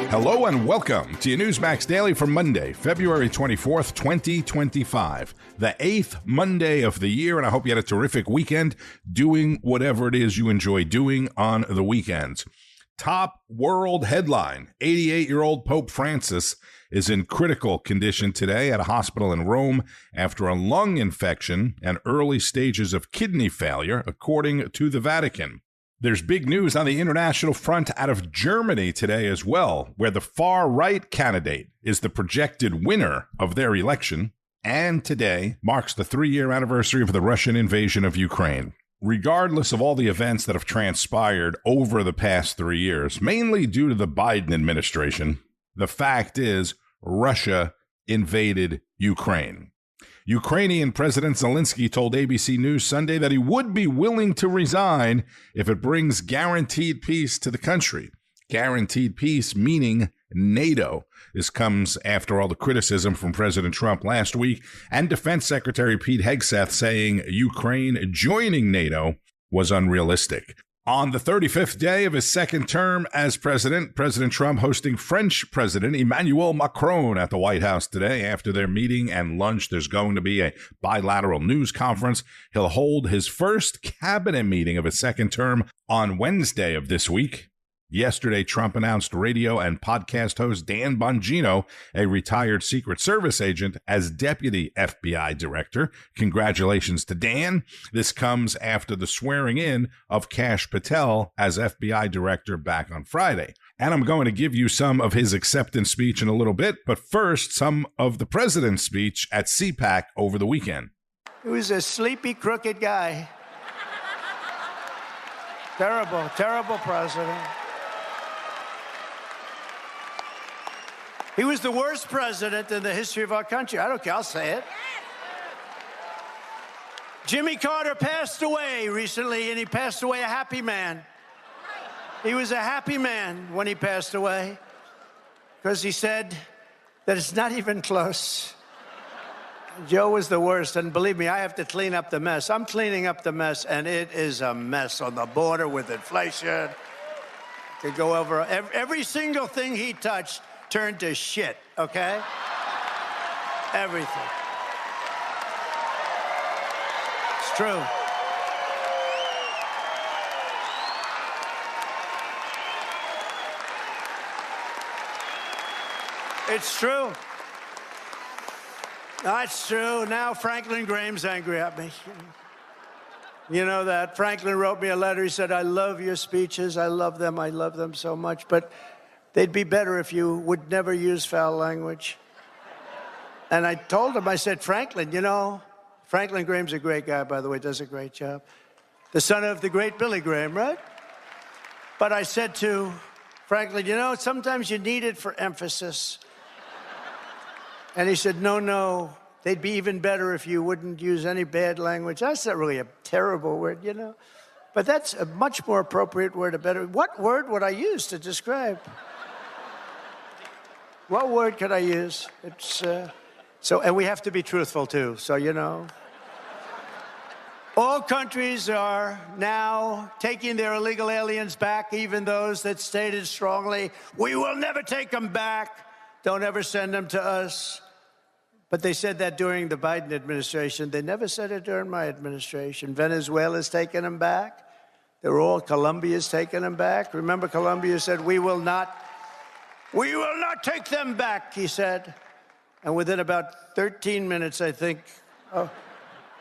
Hello and welcome to your Newsmax Daily for Monday, February 24th, 2025, the 8th Monday of the year, and I hope you had a terrific weekend doing whatever it is you enjoy doing on the weekends. Top world headline, 88-year-old Pope Francis is in critical condition today at a hospital in Rome after a lung infection and early stages of kidney failure, according to the Vatican. There's big news on the international front out of Germany today as well, where the far-right candidate is the projected winner of their election, and today marks the 3-year anniversary of the Russian invasion of Ukraine. Regardless of all the events that have transpired over the past 3 years, mainly due to the Biden administration, the fact is Russia invaded Ukraine. Ukrainian President Zelensky told ABC News Sunday that he would be willing to resign if it brings guaranteed peace to the country. Guaranteed peace meaning NATO. This comes after all the criticism from President Trump last week and Defense Secretary Pete Hegseth saying Ukraine joining NATO was unrealistic. On the 35th day of his second term as president, President Trump hosting French President Emmanuel Macron at the White House today. After their meeting and lunch, there's going to be a bilateral news conference. He'll hold his first cabinet meeting of his second term on Wednesday of this week. Yesterday, Trump announced radio and podcast host Dan Bongino, a retired Secret Service agent, as deputy FBI director. Congratulations to Dan. This comes after the swearing in of Kash Patel as FBI director back on Friday. And I'm going to give you some of his acceptance speech in a little bit, but first, some of the president's speech at CPAC over the weekend. He was a sleepy, crooked guy. Terrible, terrible president. He was the worst president in the history of our country. I don't care. I'll say it. Jimmy Carter passed away recently, and he passed away a happy man. He was a happy man when he passed away because he said that it's not even close. Joe was the worst, and believe me, I have to clean up the mess. I'm cleaning up the mess, and it is a mess on the border with inflation. Could go over every single thing he touched turned to shit, okay? Everything. It's true. It's true. That's true. Now Franklin Graham's angry at me. You know that. Franklin wrote me a letter. He said, I love your speeches. I love them so much. But they'd be better if you would never use foul language. And I told him, I said, Franklin, you know, Franklin Graham's a great guy, by the way, does a great job. The son of the great Billy Graham, right? But I said to Franklin, you know, sometimes you need it for emphasis. And he said, no, they'd be even better if you wouldn't use any bad language. That's not really a terrible word, you know. But that's a much more appropriate word, a better. What word would I use to describe? What word could I use? It's, and we have to be truthful, too, so, you know. All countries are now taking their illegal aliens back, even those that stated strongly, we will never take them back. Don't ever send them to us. But they said that during the Biden administration. They never said it during my administration. Venezuela's taking them back. Colombia's taking them back. Remember, Colombia said, we will not take them back, he said. And within about 13 minutes, I think,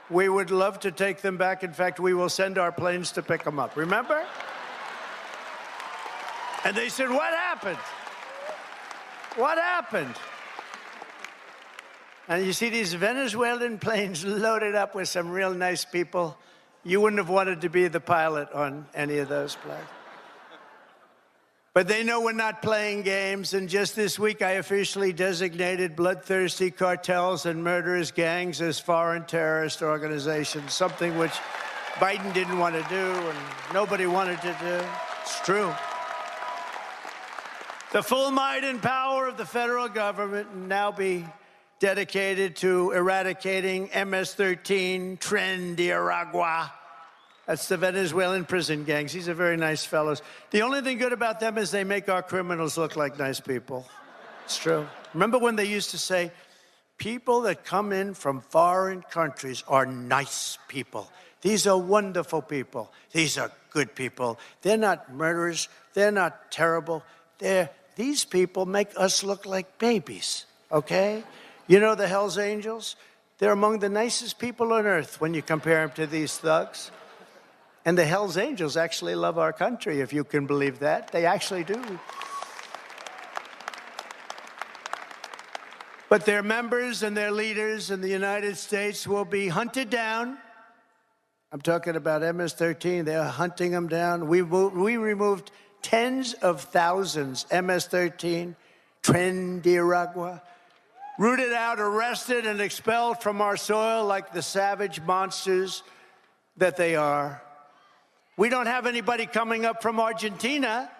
we would love to take them back. In fact, we will send our planes to pick them up. Remember? And they said, what happened? What happened? And you see these Venezuelan planes loaded up with some real nice people. You wouldn't have wanted to be the pilot on any of those planes. But they know we're not playing games. And just this week, I officially designated bloodthirsty cartels and murderous gangs as foreign terrorist organizations, something which Biden didn't want to do and nobody wanted to do. It's true. The full might and power of the federal government will now be dedicated to eradicating MS-13, Tren de Aragua. That's the Venezuelan prison gangs. These are very nice fellows. The only thing good about them is they make our criminals look like nice people. It's true. Remember when they used to say, people that come in from foreign countries are nice people. These are wonderful people. These are good people. They're not murderers. They're not terrible. These people make us look like babies, okay? You know the Hells Angels? They're among the nicest people on earth when you compare them to these thugs. And the Hells Angels actually love our country, if you can believe that. They actually do. But their members and their leaders in the United States will be hunted down. I'm talking about MS-13. They're hunting them down. We removed tens of thousands, MS-13, Tren de Aragua, rooted out, arrested, and expelled from our soil like the savage monsters that they are. We don't have anybody coming up from Argentina.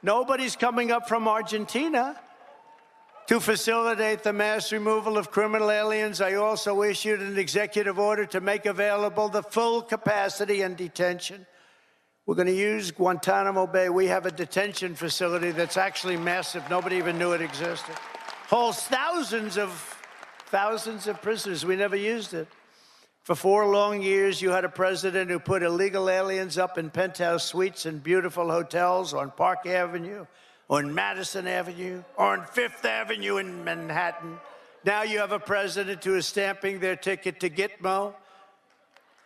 Nobody's coming up from Argentina to facilitate the mass removal of criminal aliens. I also issued an executive order to make available the full capacity and detention. We're going to use Guantanamo Bay. We have a detention facility that's actually massive. Nobody even knew it existed. Holds thousands of prisoners. We never used it. For 4 long years, you had a president who put illegal aliens up in penthouse suites in beautiful hotels on Park Avenue, on Madison Avenue, or on Fifth Avenue in Manhattan. Now you have a president who is stamping their ticket to Gitmo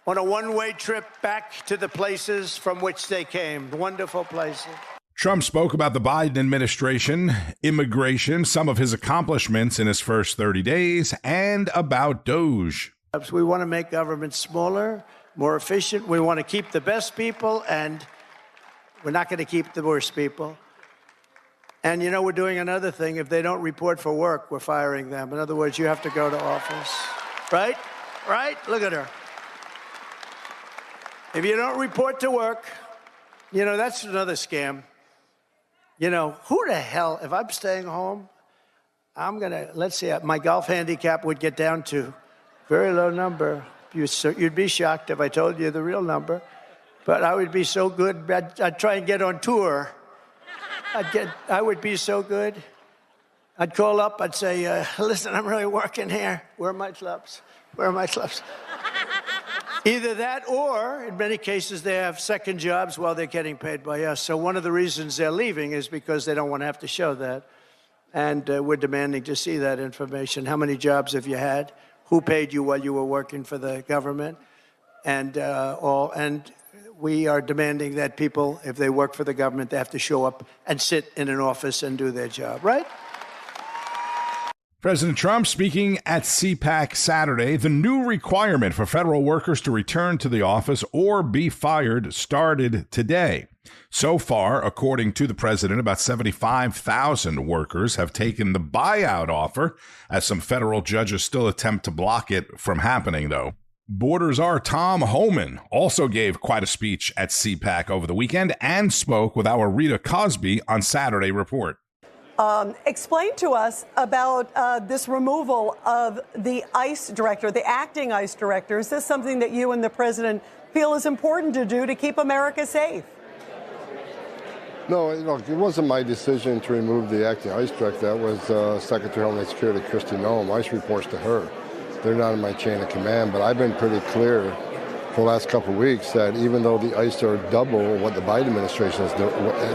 on a one-way trip back to the places from which they came. Wonderful places. Trump spoke about the Biden administration, immigration, some of his accomplishments in his first 30 days, and about DOGE. We want to make government smaller, more efficient. We want to keep the best people, and we're not going to keep the worst people. And, you know, we're doing another thing. If they don't report for work, we're firing them. In other words, you have to go to office. Right? Right? Look at her. If you don't report to work, you know, that's another scam. You know, who the hell, if I'm staying home, let's see, my golf handicap would get down to very low number. You'd be shocked if I told you the real number. But I would be so good, I'd try and get on tour. I would be so good. I'd call up, I'd say, listen, I'm really working here. Where are my clubs? Where are my clubs? Either that or, in many cases, they have second jobs while they're getting paid by us. So one of the reasons they're leaving is because they don't want to have to show that. And we're demanding to see that information. How many jobs have you had? Who paid you while you were working for the government? And we are demanding that people, if they work for the government, they have to show up and sit in an office and do their job, right? President Trump speaking at CPAC Saturday. The new requirement for federal workers to return to the office or be fired started today. So far, according to the president, about 75,000 workers have taken the buyout offer, as some federal judges still attempt to block it from happening, though. Borders Our Tom Homan also gave quite a speech at CPAC over the weekend and spoke with our Rita Cosby on Saturday Report. Explain to us about this removal of the ICE director, the acting ICE director. Is this something that you and the president feel is important to do to keep America safe? No, look, it wasn't my decision to remove the acting ICE director. That was Secretary of Homeland Security Kristi Noem. ICE reports to her. They're not in my chain of command, but I've been pretty clear for the last couple of weeks that even though the ICE are double what the Biden administration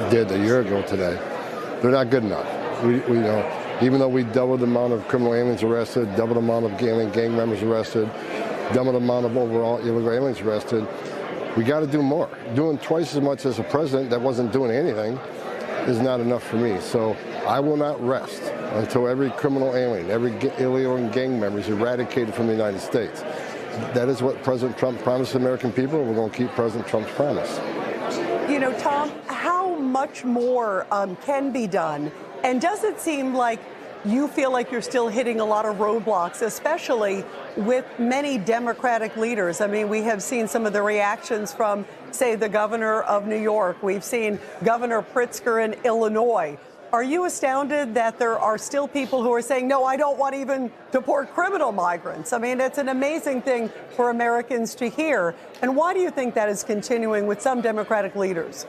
did a year ago today, they're not good enough. We even though we doubled the amount of criminal aliens arrested, doubled the amount of gang members arrested, doubled the amount of overall illegal aliens arrested, we got to do more. Doing twice as much as a president that wasn't doing anything is not enough for me. So I will not rest until every criminal alien, every illegal gang member is eradicated from the United States. That is what President Trump promised the American people, and we're going to keep President Trump's promise. You know, Tom, how much more can be done? And does it seem like you feel like you're still hitting a lot of roadblocks, especially with many Democratic leaders? I mean, we have seen some of the reactions from, say, the governor of New York. We've seen Governor Pritzker in Illinois. Are you astounded that there are still people who are saying, no, I don't want to even deport criminal migrants? I mean, it's an amazing thing for Americans to hear. And why do you think that is continuing with some Democratic leaders?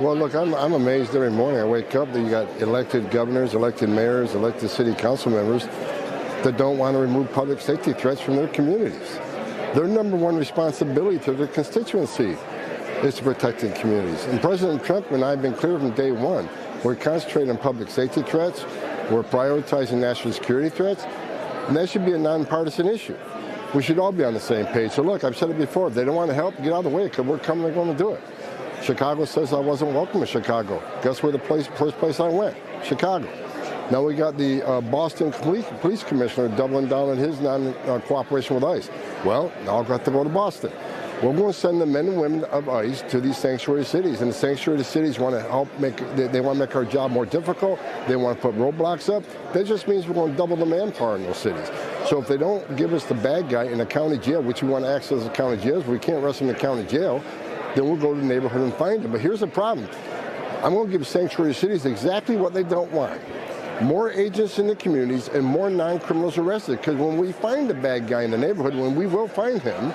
Well, look, I'm amazed every morning. I wake up that you got elected governors, elected mayors, elected city council members that don't want to remove public safety threats from their communities. Their number one responsibility to their constituency is to protect the communities. And President Trump and I have been clear from day one. We're concentrating on public safety threats. We're prioritizing national security threats. And that should be a nonpartisan issue. We should all be on the same page. So look, I've said it before. If they don't want to help, get out of the way, because we're coming and going to do it. Chicago says I wasn't welcome in Chicago. Guess where the first place I went? Chicago. Now we got the Boston police commissioner doubling down on his non-cooperation with ICE. Well, now I'll have to go to Boston. We're going to send the men and women of ICE to these sanctuary cities, and the sanctuary cities want to help they want to make our job more difficult. They want to put roadblocks up. That just means we're going to double the manpower in those cities. So if they don't give us the bad guy in a county jail, which we want to access the county jails, we can't arrest them in the county jail, then we'll go to the neighborhood and find them. But here's the problem. I'm going to give sanctuary cities exactly what they don't want. More agents in the communities and more non-criminals arrested. Because when we find the bad guy in the neighborhood, when we will find him,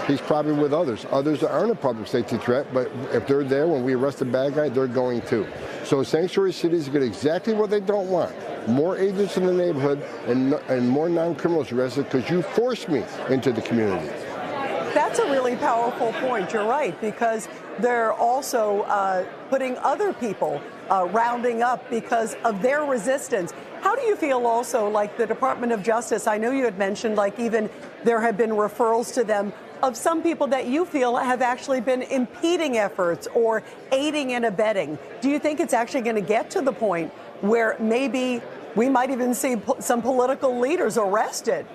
he's probably with others. Others that aren't a public safety threat, but if they're there when we arrest the bad guy, they're going too. So sanctuary cities get exactly what they don't want. More agents in the neighborhood and more non-criminals arrested because you forced me into the community. That's a really powerful point. You're right, because they're also putting other people rounding up because of their resistance. How do you feel also like the Department of Justice? I know you had mentioned like even there have been referrals to them of some people that you feel have actually been impeding efforts or aiding and abetting. Do you think it's actually going to get to the point where maybe we might even see some political leaders arrested?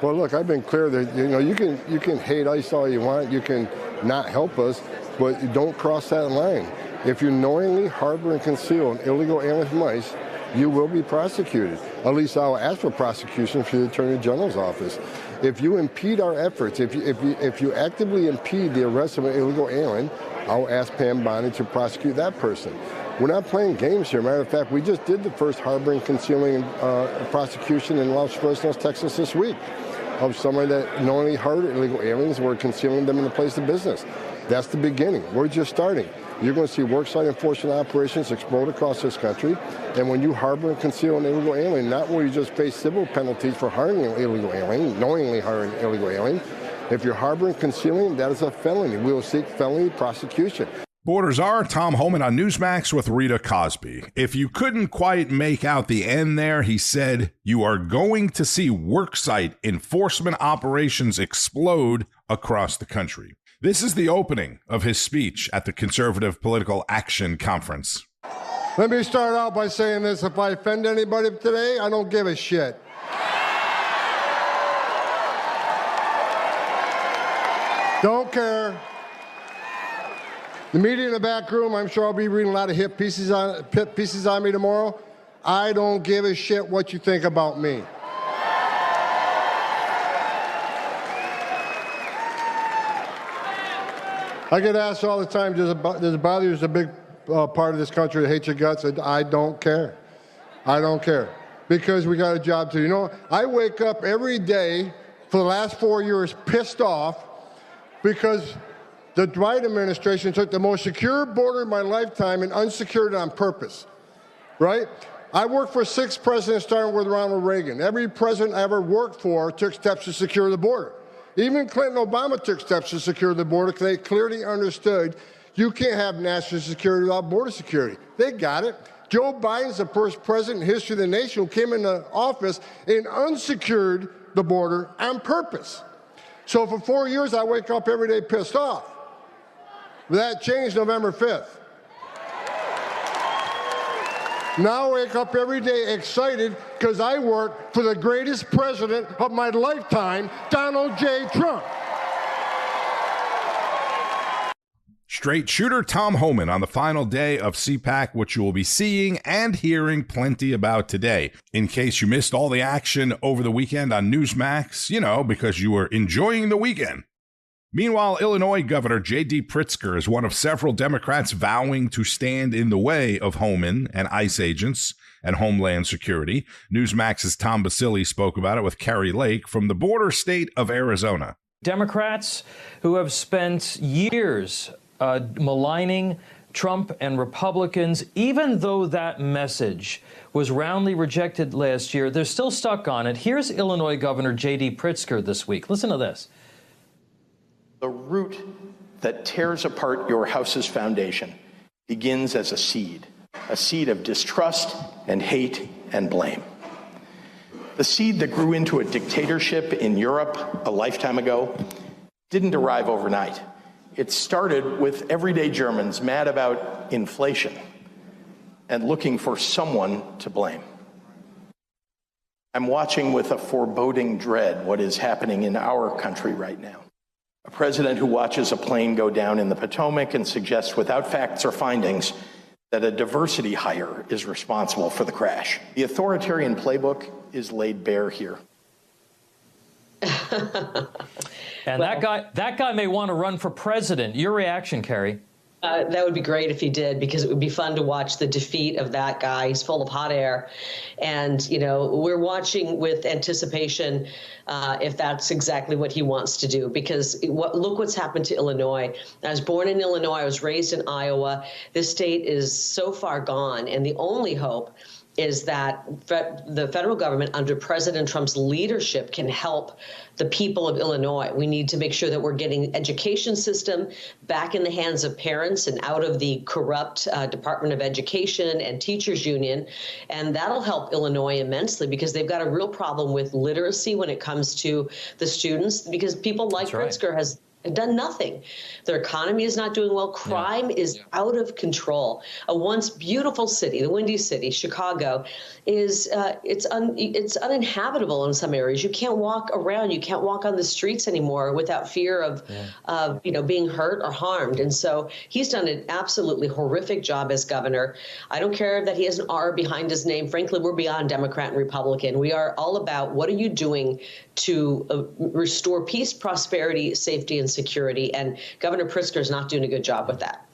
Well, look, I've been clear that you can hate ICE all you want, you can not help us, but you don't cross that line. If you knowingly harbor and conceal an illegal alien from ICE, you will be prosecuted. At least I'll ask for prosecution through the Attorney General's office. If you impede our efforts, if you actively impede the arrest of an illegal alien, I'll ask Pam Bondi to prosecute that person. We're not playing games here. Matter of fact, we just did the first harboring, concealing prosecution in Los Fresnos, Texas this week of somebody that knowingly harbored illegal aliens and were concealing them in the place of business. That's the beginning. We're just starting. You're going to see worksite enforcement operations explode across this country. And when you harbor and conceal an illegal alien, not will you just face civil penalties for harboring an illegal alien, knowingly harboring an illegal alien. If you're harboring and concealing, that is a felony. We will seek felony prosecution. Borders are Tom Homan on Newsmax with Rita Cosby. If you couldn't quite make out the end there, he said, you are going to see worksite enforcement operations explode across the country. This is the opening of his speech at the Conservative Political Action Conference. Let me start out by saying this. If I offend anybody today, I don't give a shit. Don't care. The media in the back room, I'm sure I'll be reading a lot of hit pieces on me tomorrow. I don't give a shit what you think about me. I get asked all the time, does it bother you there's a big part of this country that hates your guts? I don't care. I don't care. Because we got a job to do. You know, I wake up every day for the last 4 years pissed off because the Biden administration took the most secure border in my lifetime and unsecured it on purpose, right? I worked for 6 presidents, starting with Ronald Reagan. Every president I ever worked for took steps to secure the border. Even Clinton and Obama took steps to secure the border because they clearly understood you can't have national security without border security. They got it. Joe Biden's the first president in history of the nation who came into office and unsecured the border on purpose. So for 4 years, I wake up every day pissed off. But that changed November 5th. Now I wake up every day excited because I work for the greatest president of my lifetime, Donald J. Trump. Straight shooter Tom Homan on the final day of CPAC, which you will be seeing and hearing plenty about today. In case you missed all the action over the weekend on Newsmax, you know, because you were enjoying the weekend. Meanwhile, Illinois Governor J.D. Pritzker is one of several Democrats vowing to stand in the way of Homan and ICE agents and Homeland Security. Newsmax's Tom Basile spoke about it with Kari Lake from the border state of Arizona. Democrats who have spent years maligning Trump and Republicans, even though that message was roundly rejected last year, they're still stuck on it. Here's Illinois Governor J.D. Pritzker this week. Listen to this. The root that tears apart your house's foundation begins as a seed of distrust and hate and blame. The seed that grew into a dictatorship in Europe a lifetime ago didn't arrive overnight. It started with everyday Germans mad about inflation and looking for someone to blame. I'm watching with a foreboding dread what is happening in our country right now. A president who watches a plane go down in the Potomac and suggests without facts or findings that a diversity hire is responsible for the crash. The authoritarian playbook is laid bare here. And that guy may want to run for president. Your reaction, Kari? That would be great if he did, because it would be fun to watch the defeat of that guy. He's full of hot air. And, you know, we're watching with anticipation if that's exactly what he wants to do, because look what's happened to Illinois. I was born in Illinois. I was raised in Iowa. This state is so far gone. And the only hope is that the federal government under President Trump's leadership can help the people of Illinois. We need to make sure that we're getting education system back in the hands of parents and out of the corrupt Department of Education and Teachers Union. And that'll help Illinois immensely, because they've got a real problem with literacy when it comes to the students, because people like Pritzker done nothing. Their economy is not doing well. Crime is out of control. A once beautiful city, the Windy City, Chicago, is it's uninhabitable in some areas. You can't walk around. You can't walk on the streets anymore without fear of being hurt or harmed. And so he's done an absolutely horrific job as governor. I don't care that he has an R behind his name. Frankly, we're beyond Democrat and Republican. We are all about what are you doing to restore peace, prosperity, safety, and security. And Governor Pritzker is not doing a good job with that.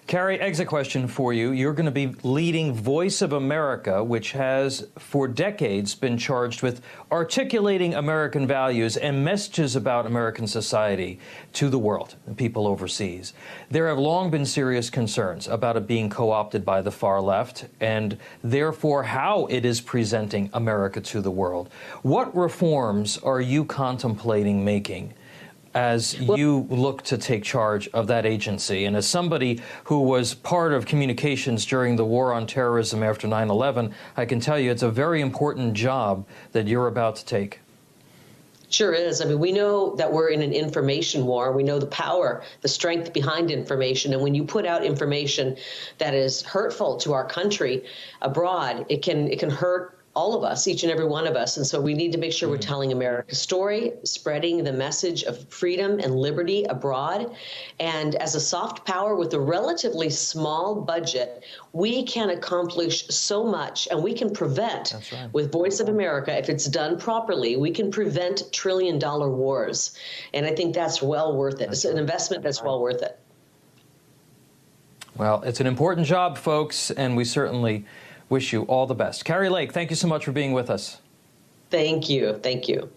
Kari, exit question for you. You're going to be leading Voice of America, which has for decades been charged with articulating American values and messages about American society to the world and people overseas. There have long been serious concerns about it being co-opted by the far left and therefore how it is presenting America to the world. What reforms are you contemplating making as you look to take charge of that agency? And as somebody who was part of communications during the war on terrorism after 9/11, I can tell you it's a very important job that you're about to take. Sure is. I mean, we know that we're in an information war. We know the power, the strength behind information. And when you put out information that is hurtful to our country abroad, it can hurt all of us, each and every one of us. And so we need to make sure we're telling America's story, spreading the message of freedom and liberty abroad. And as a soft power with a relatively small budget, we can accomplish so much, and we can prevent, with Voice of America, if it's done properly, we can prevent trillion-dollar wars. And I think that's well worth it. It's an investment that's well worth it. Well, it's an important job, folks, and we certainly wish you all the best. Kari Lake, thank you so much for being with us. Thank you. Thank you.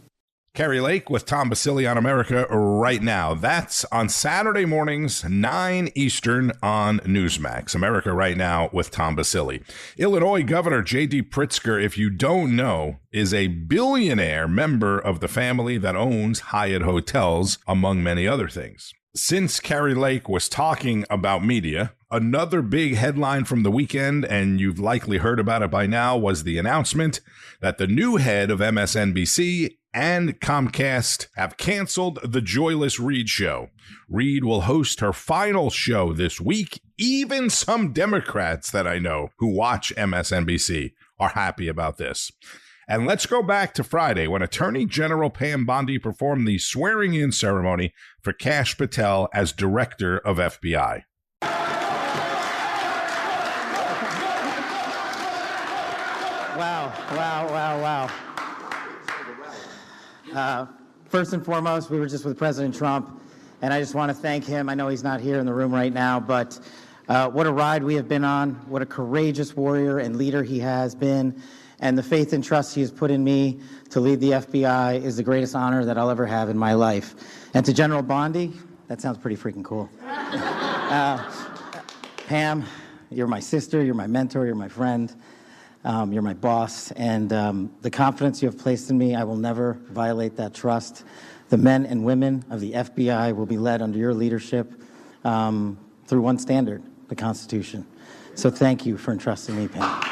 Kari Lake with Tom Basile on America Right Now. That's on Saturday mornings, 9 Eastern on Newsmax. America Right Now with Tom Basile. Illinois Governor J.D. Pritzker, if you don't know, is a billionaire member of the family that owns Hyatt Hotels, among many other things. Since Kari Lake was talking about media, another big headline from the weekend, and you've likely heard about it by now, was the announcement that the new head of MSNBC and Comcast have canceled the Joyless Reed show. Reed will host her final show this week. Even some Democrats that I know who watch MSNBC are happy about this. And let's go back to Friday when Attorney General Pam Bondi performed the swearing-in ceremony for Kash Patel as director of FBI. Wow. First and foremost, we were just with President Trump, and I just want to thank him. I know he's not here in the room right now, but what a ride we have been on, what a courageous warrior and leader he has been, and the faith and trust he has put in me to lead the FBI is the greatest honor that I'll ever have in my life. And to General Bondi, that sounds pretty freaking cool. Pam, you're my sister, you're my mentor, you're my friend, you're my boss, and the confidence you have placed in me, I will never violate that trust. The men and women of the FBI will be led under your leadership through one standard, the Constitution. So thank you for entrusting me, Pam.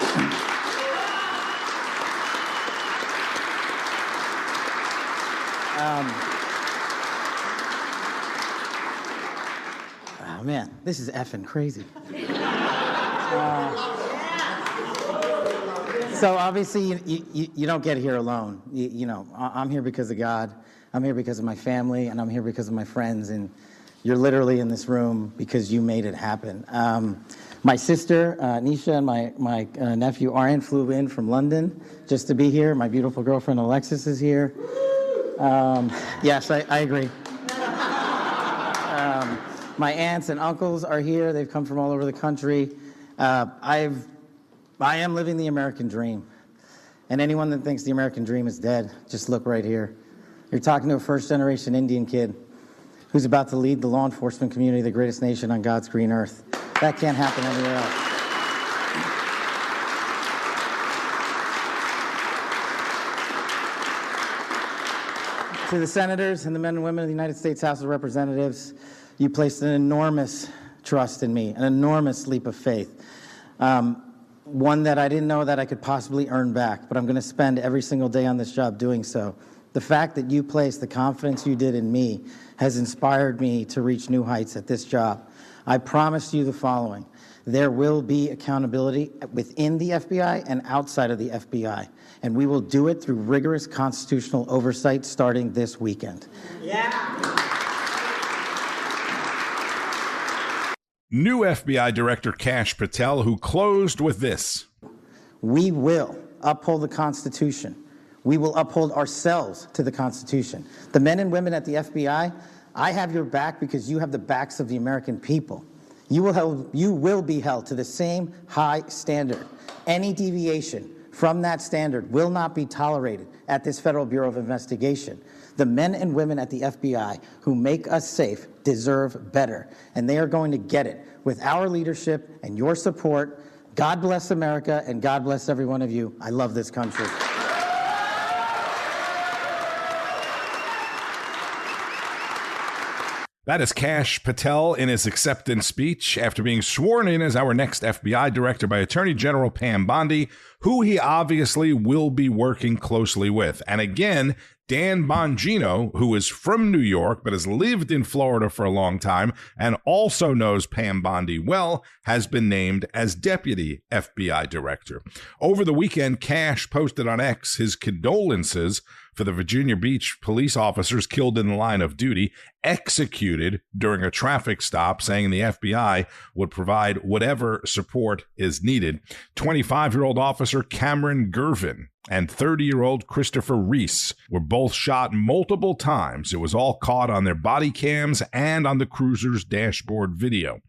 Oh man, this is effing crazy. So obviously you don't get here alone. You know, I'm here because of God. I'm here because of my family, and I'm here because of my friends. And you're literally in this room because you made it happen. My sister, Nisha, and my nephew, Aryan, flew in from London just to be here. My beautiful girlfriend, Alexis, is here. Yes, I agree. My aunts and uncles are here. They've come from all over the country. I am living the American dream. And anyone that thinks the American dream is dead, just look right here. You're talking to a first-generation Indian kid who's about to lead the law enforcement community, the greatest nation on God's green earth. That can't happen anywhere else. To the senators and the men and women of the United States House of Representatives, you placed an enormous trust in me, an enormous leap of faith, one that I didn't know that I could possibly earn back, but I'm going to spend every single day on this job doing so. The fact that you placed the confidence you did in me has inspired me to reach new heights at this job. I promise you the following. There will be accountability within the FBI and outside of the FBI, and we will do it through rigorous constitutional oversight starting this weekend. New FBI Director Kash Patel, who closed with this. We will uphold the Constitution. We will uphold ourselves to the Constitution. The men and women at the FBI, I have your back because you have the backs of the American people. You will be held to the same high standard. Any deviation from that standard will not be tolerated at this Federal Bureau of Investigation. The men and women at the FBI who make us safe deserve better, and they are going to get it with our leadership and your support. God bless America, and God bless every one of you. I love this country. That is Kash Patel in his acceptance speech after being sworn in as our next FBI director by Attorney General Pam Bondi, who he obviously will be working closely with. And again, Dan Bongino, who is from New York but has lived in Florida for a long time and also knows Pam Bondi well, has been named as deputy FBI director. Over the weekend, Kash posted on X his condolences for the Virginia Beach police officers killed in the line of duty, executed during a traffic stop, saying the FBI would provide whatever support is needed. 25-year-old officer Cameron Gervin and 30-year-old Christopher Reese were both shot multiple times. It was all caught on their body cams and on the cruiser's dashboard video.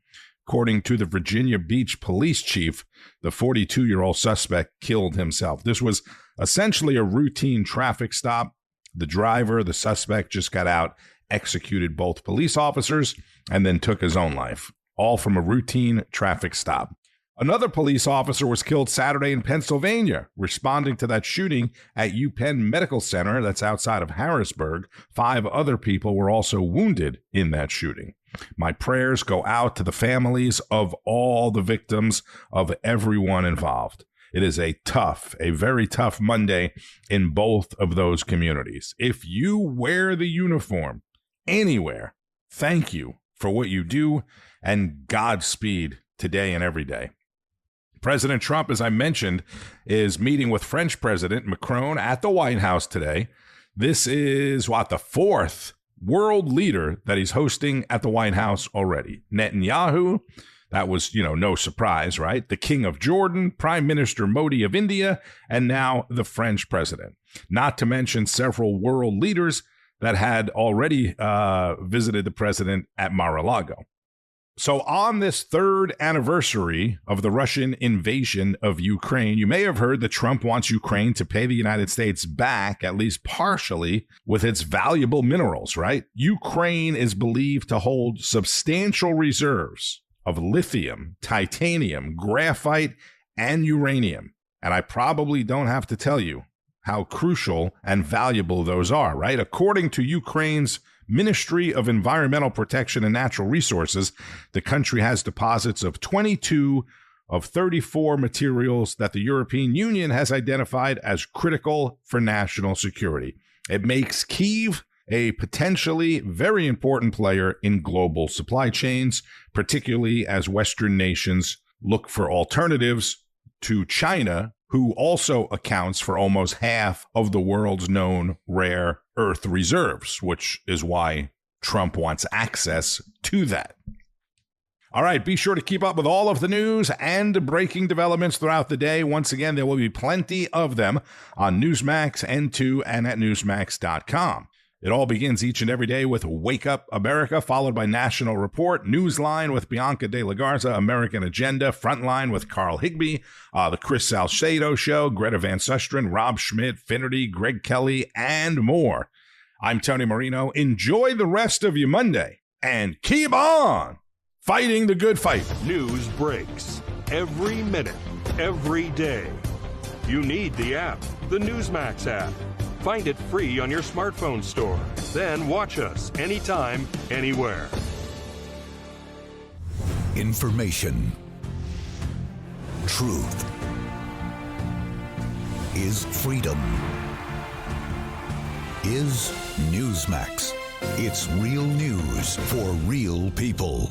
According to the Virginia Beach police chief, the 42-year-old suspect killed himself. This was essentially a routine traffic stop. The driver, the suspect, just got out, executed both police officers, and then took his own life, all from a routine traffic stop. Another police officer was killed Saturday in Pennsylvania, responding to that shooting at UPenn Medical Center that's outside of Harrisburg. 5 other people were also wounded in that shooting. My prayers go out to the families of all the victims, of everyone involved. It is a very tough Monday in both of those communities. If you wear the uniform anywhere, thank you for what you do, and Godspeed today and every day. President Trump, as I mentioned, is meeting with French President Macron at the White House today. This is, the 4th world leader that he's hosting at the White House already. Netanyahu, that was, no surprise, right? The King of Jordan, Prime Minister Modi of India, and now the French president. Not to mention several world leaders that had already visited the president at Mar-a-Lago. So on this 3rd anniversary of the Russian invasion of Ukraine, you may have heard that Trump wants Ukraine to pay the United States back, at least partially, with its valuable minerals, right? Ukraine is believed to hold substantial reserves of lithium, titanium, graphite, and uranium. And I probably don't have to tell you how crucial and valuable those are, right? According to Ukraine's Ministry of Environmental Protection and Natural Resources, the country has deposits of 22 of 34 materials that the European Union has identified as critical for national security. It makes Kyiv a potentially very important player in global supply chains, particularly as Western nations look for alternatives to China, who also accounts for almost half of the world's known rare earth reserves, which is why Trump wants access to that. All right, be sure to keep up with all of the news and breaking developments throughout the day. Once again, there will be plenty of them on Newsmax, N2, and at Newsmax.com. It all begins each and every day with Wake Up America, followed by National Report, Newsline with Bianca De La Garza, American Agenda, Frontline with Carl Higbee, The Chris Salcedo Show, Greta Van Susteren, Rob Schmidt, Finnerty, Greg Kelly, and more. I'm Tony Marino. Enjoy the rest of your Monday and keep on fighting the good fight. News breaks every minute, every day. You need the app, the Newsmax app. Find it free on your smartphone store. Then watch us anytime, anywhere. Information. Truth is freedom. is Newsmax. It's real news for real people.